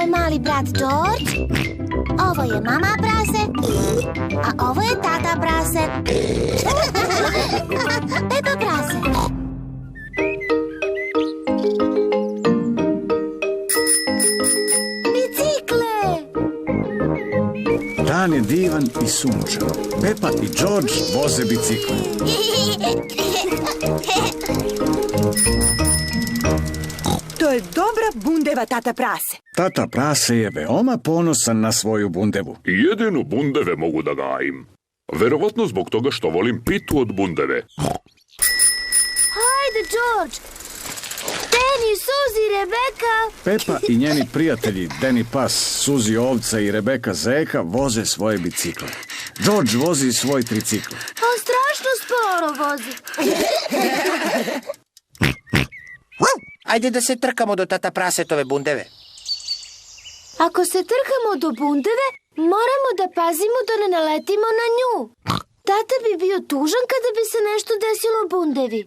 moj mali brat George. Ovo je mama prase, a ovo je tata prase. Pepa prase. Bicikle! Dan je divan i sunčan. Pepa i George voze bicikle. To je dobra bundeva, tata prase. Tata prase je veoma ponosan na svoju bundevu. Jedino bundeve mogu da gajim. Verovatno zbog toga što volim pitu od bundeve. Hajde, George! Danny, Suzy, Rebeka! Pepa i njeni prijatelji Danny Pas, Suzy ovca i Rebeka zeka voze svoje bicikle. George vozi svoj tricikl. On strašno sporo vozi. Ajde da se trkamo do tata prasetove bundeve. Ako se trkamo do bundeve, moramo da pazimo da ne naletimo na nju. Tata bi bio tužan kada bi se nešto desilo bundevi.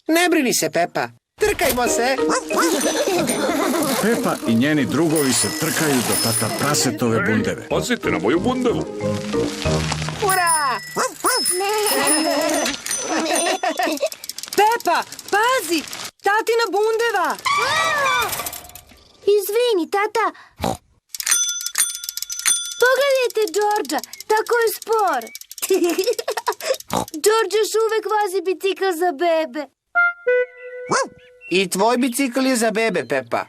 Ne brini se, Pepa. Trkajmo se! Pepa i njeni drugovi se trkaju do tata prasetove bundeve. Pazite na moju bundevu. Ura! Pepa, pazi! Tatina bundeva! Izvini, tata. Pogledajte Georgea, tako je spor. George još uvek vozi bicikl za bebe. I tvoj bicikl je za bebe, Pepa.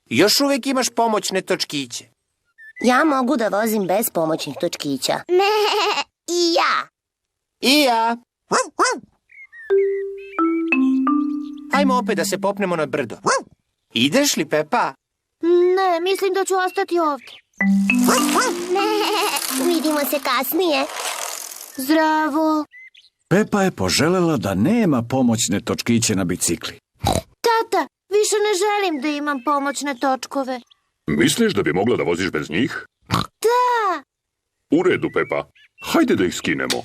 Još uvek imaš pomoćne točkiće. Ja mogu da vozim bez pomoćnih točkića. Ne, i ja. I ja. Ajmo opet da se popnemo na brdo. Ideš li, Pepa? Ne, mislim da ću ostati ovdje. Ne, vidimo se kasnije. Zdravo. Pepa je poželela da nema pomoćne točkiće na bicikli. Tata, više ne želim da imam pomoćne točkove. Misliš da bi mogla da voziš bez njih? Da. U redu, Pepa. Hajde da ih skinemo.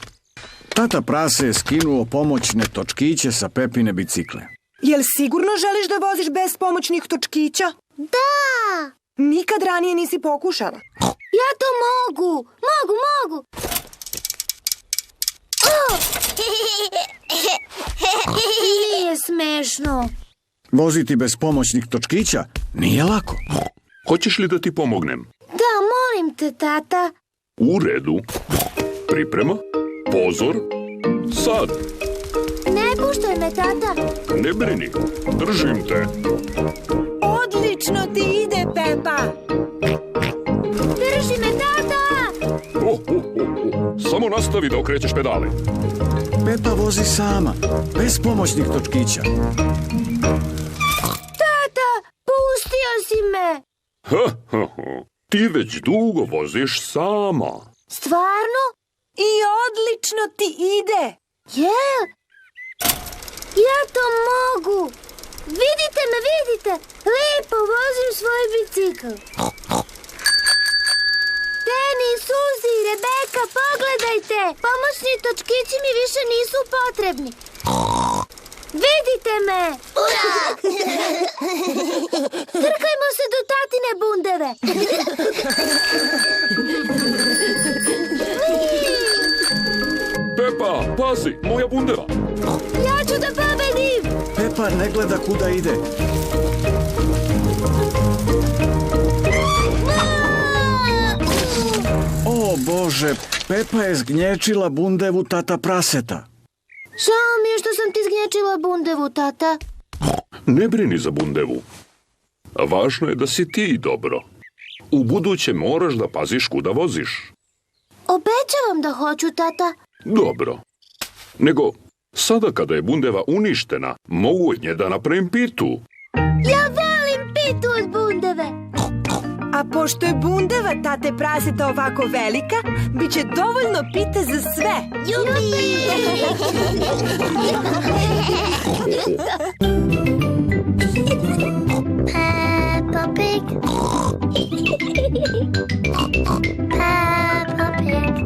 Tata prase je skinuo pomoćne točkiće sa Pepine bicikle. Jel sigurno želiš da voziš bez pomoćnih točkića? Da. Nikad ranije nisi pokušala. Ja to mogu. Mogu. Nije smešno. Voziti bez pomoćnih točkića nije lako. Hoćeš li da ti pomognem? Da, molim te, tata. U redu. Priprema, pozor, sad. Ne puštaj me, tata. Ne brini, držim te. Odlično ti ide, Pepa. Drži me, tata. Samo nastavi da okrećeš pedale. Pepa vozi sama, bez pomoćnih točkića. Tata, pustio si me. Ti već dugo voziš sama. Stvarno? I odlično ti ide. Jel? Ja to mogu. Vidite me, vidite. Lepo vozim svoj bicikl. Danny, Suzy, Rebeka, pogledajte. Pomoćni točkići mi više nisu potrebni. Vidite me. Ura! Trkajmo se do tatine bundeve. Pepa, pazi, moja bundeva. Ja ću da pobedim. Pepa ne gleda kuda ide. O Bože, Pepa je zgnječila bundevu tata praseta. Žao mi je što sam ti zgnječila bundevu, tata. Ne brini za bundevu. Važno je da si ti dobro. U buduće moraš da paziš kuda voziš. Obećavam da hoću, tata. Dobro. Nego, sada kada je bundeva uništena, mogu od nje da napravim pitu. Ja volim pitu od bundeve. A pošto je bundeva tate praseta ovako velika, bit će dovoljno pite za sve. Jupi! Peppa Pig. Peppa Pig.